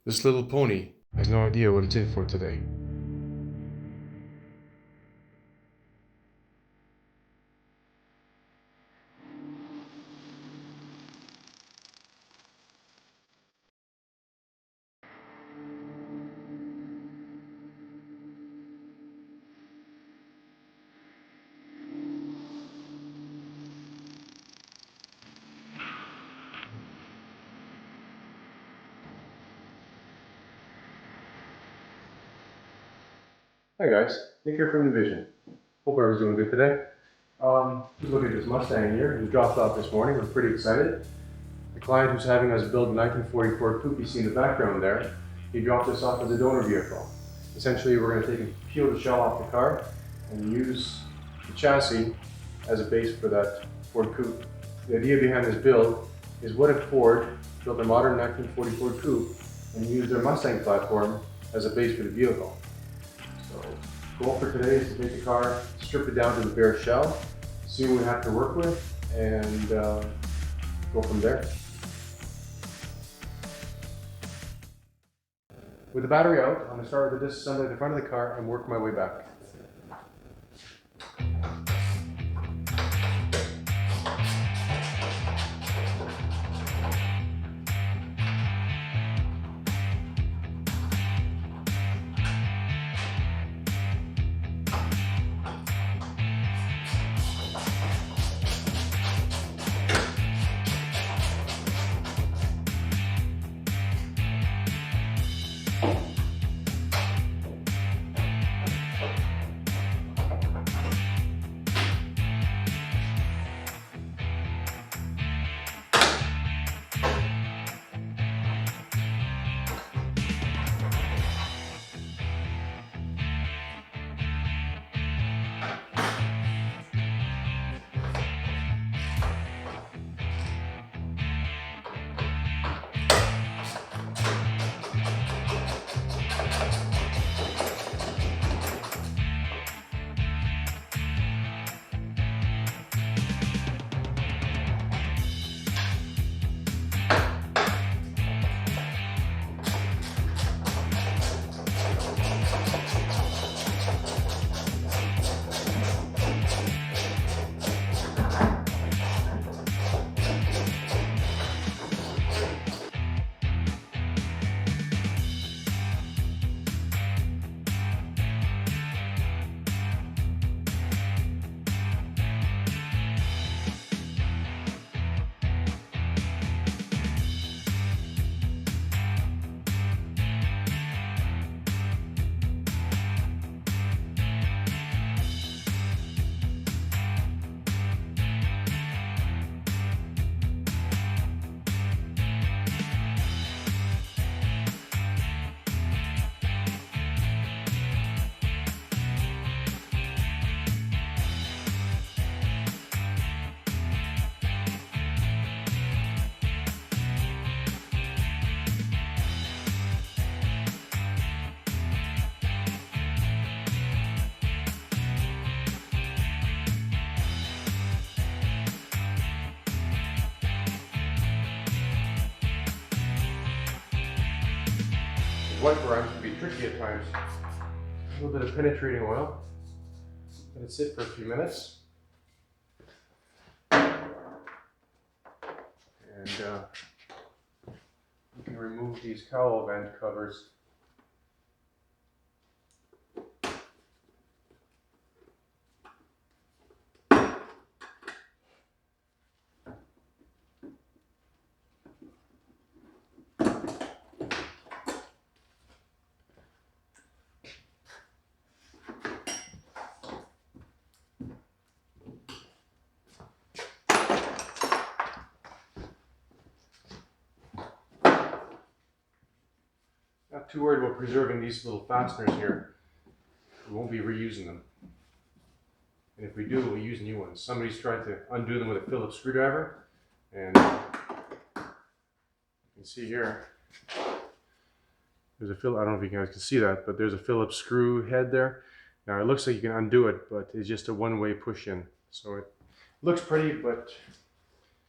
This little pony has no idea what it's in for today. Hi guys, Nick here from iNVision. Hope everyone's doing good today. Just looking at this Mustang here. It was dropped off this morning. We're pretty excited. The client who's having us build a 1940 Ford Coupe you see in the background there, he dropped this off as a donor vehicle. Essentially, we're going to take and peel the shell off the car and use the chassis as a base for that Ford Coupe. The idea behind this build is what if Ford built a modern 1940 Ford Coupe and used their Mustang platform as a base for the vehicle. So, the goal for today is to take the car, strip it down to the bare shell, see what we have to work with, and go from there. With the battery out, I'm going to start with the disassembly at the front of the car and work my way back. Wiper arms can be tricky at times. A little bit of penetrating oil. Let it sit for a few minutes. And you can remove these cowl vent covers. Not too worried about preserving these little fasteners here. We won't be reusing them. And if we do, we'll use new ones. Somebody's tried to undo them with a Phillips screwdriver. And you can see here, there's a I don't know if you guys can see that, but there's a Phillips screw head there. Now it looks like you can undo it, but it's just a one-way push-in. So it looks pretty, but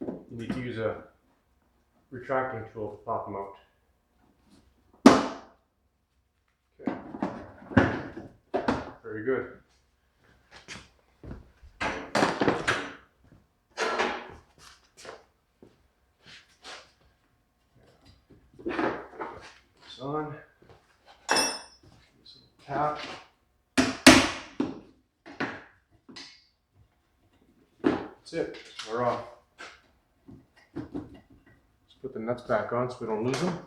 you need to use a retracting tool to pop them out. Very good. This on. This little tap. That's it. We're off. Let's put the nuts back on so we don't lose them.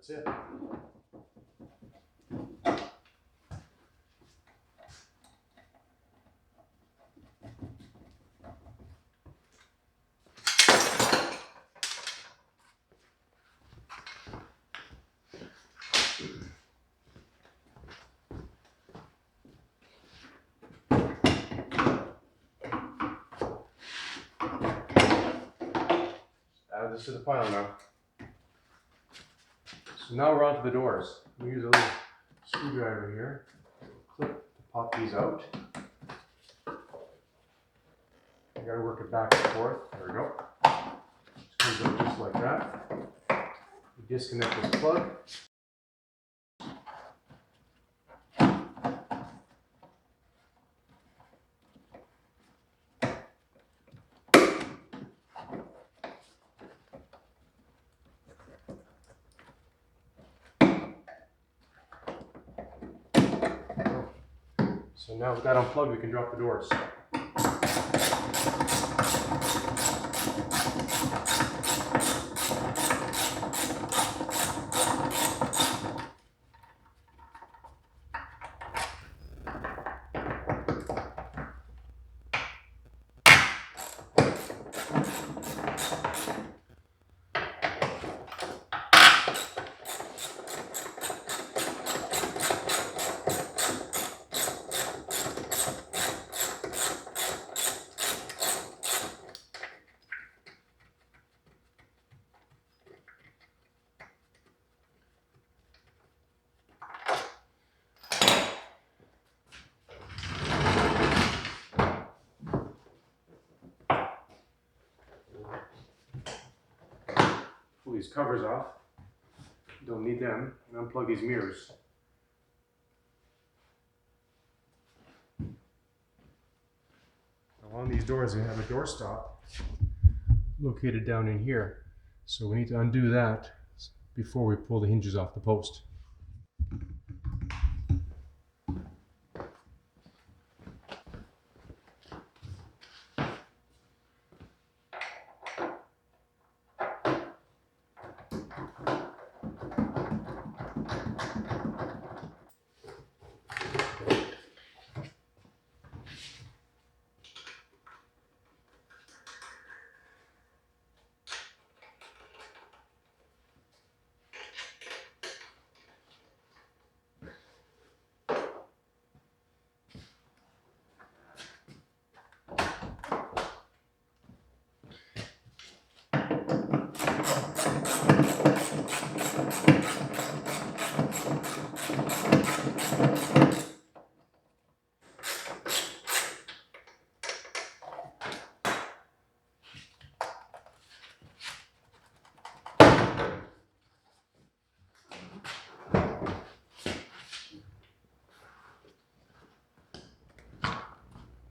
That's it. Add this to the pile now. So now we're on to the doors. We use a little screwdriver here, clip to pop these out. You gotta work it back and forth. There we go. Just comes out just like that. You disconnect this plug. So now with that unplugged, we can drop the doors. Pull these covers off. Don't need them. And unplug these mirrors. Along these doors, we have a door stop located down in here. So we need to undo that before we pull the hinges off the post.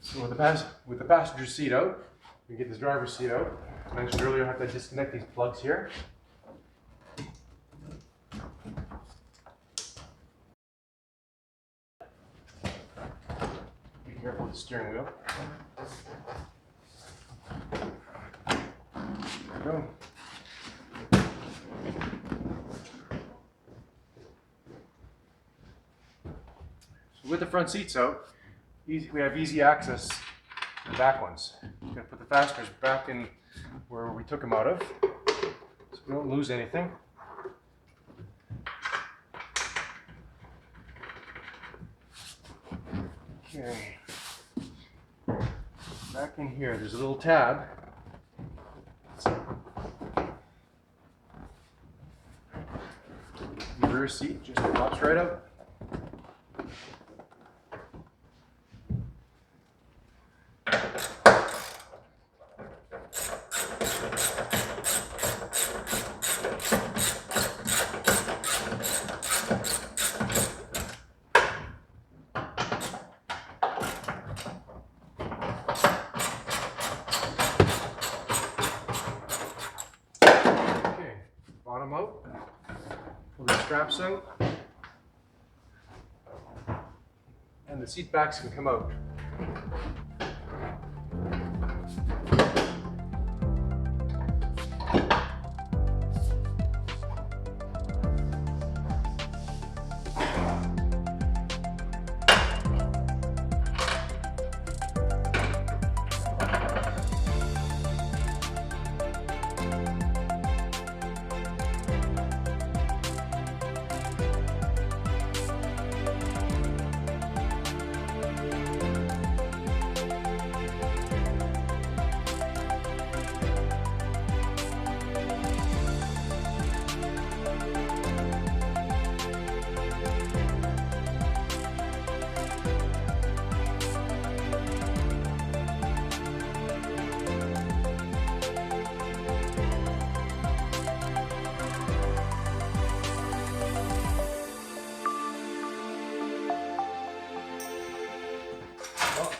So with the passenger seat out, we get this driver's seat out. As I mentioned earlier, I have to disconnect these plugs here. Be careful with the steering wheel. There we go. So with the front seats out, we have easy access to the back ones. We're going to put the fasteners back in where we took them out of, so we don't lose anything. Okay. Back in here, there's a little tab. The rear seat just pops right out. straps out. And the seat backs can come out.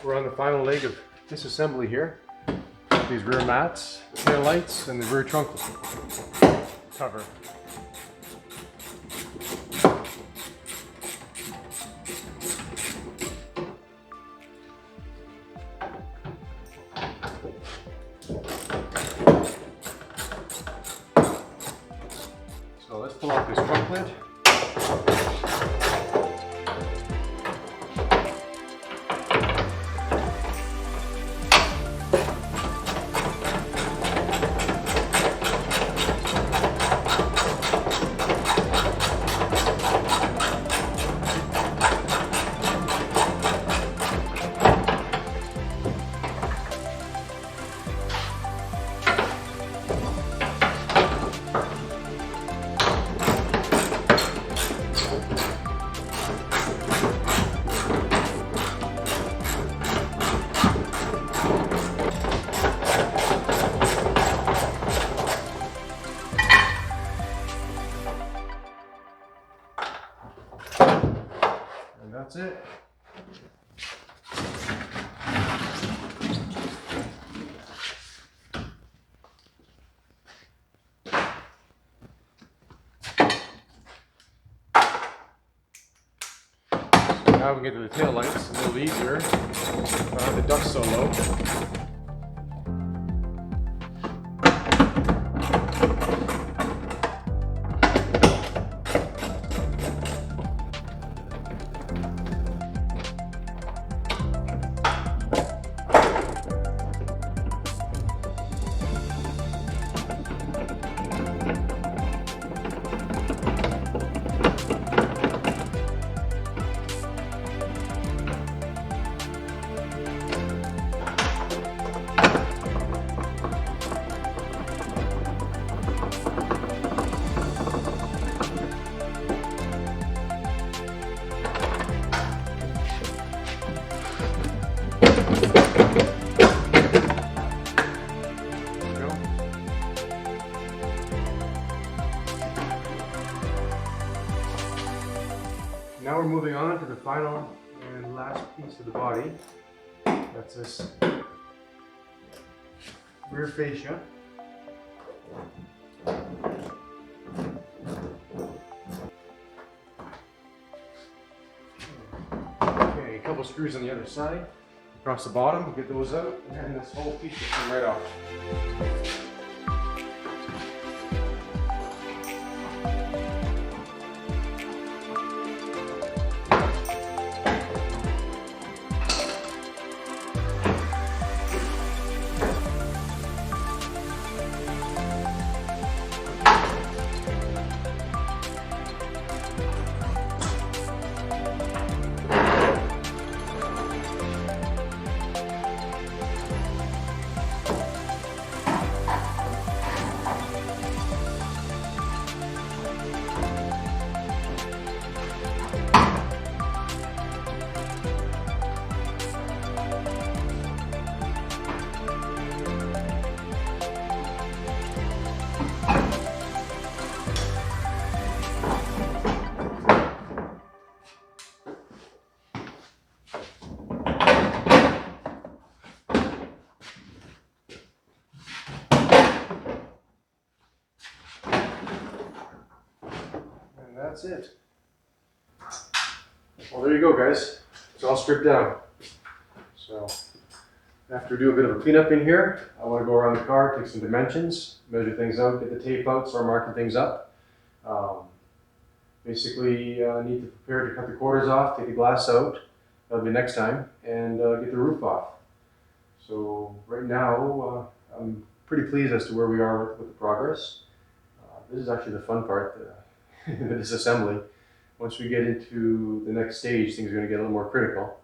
We're on the final leg of disassembly here. These rear mats, the tail lights, and the rear trunk cover. So let's pull out this trunk lid. That's it. So now we get to the tail lights, a little easier. The duct's so low. Now we're moving on to the final and last piece of the body. That's this rear fascia. Okay, a couple screws on the other side. Across the bottom, get those out, and this whole piece will come right off. that's it. Well, there you go, guys. It's all stripped down. So after we do a bit of a cleanup in here, I want to go around the car, take some dimensions, measure things out, get the tape out, start marking things up. Basically, need to prepare to cut the quarters off, take the glass out. That'll be next time, and get the roof off. So right now, I'm pretty pleased as to where we are with the progress. This is actually the fun part, the disassembly. Once we get into the next stage, things are going to get a little more critical.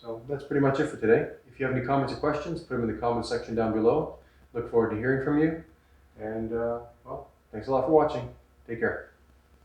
So that's pretty much it for today. If you have any comments or questions, put them in the comment section down below. Look forward to hearing from you. And well, thanks a lot for watching. Take care.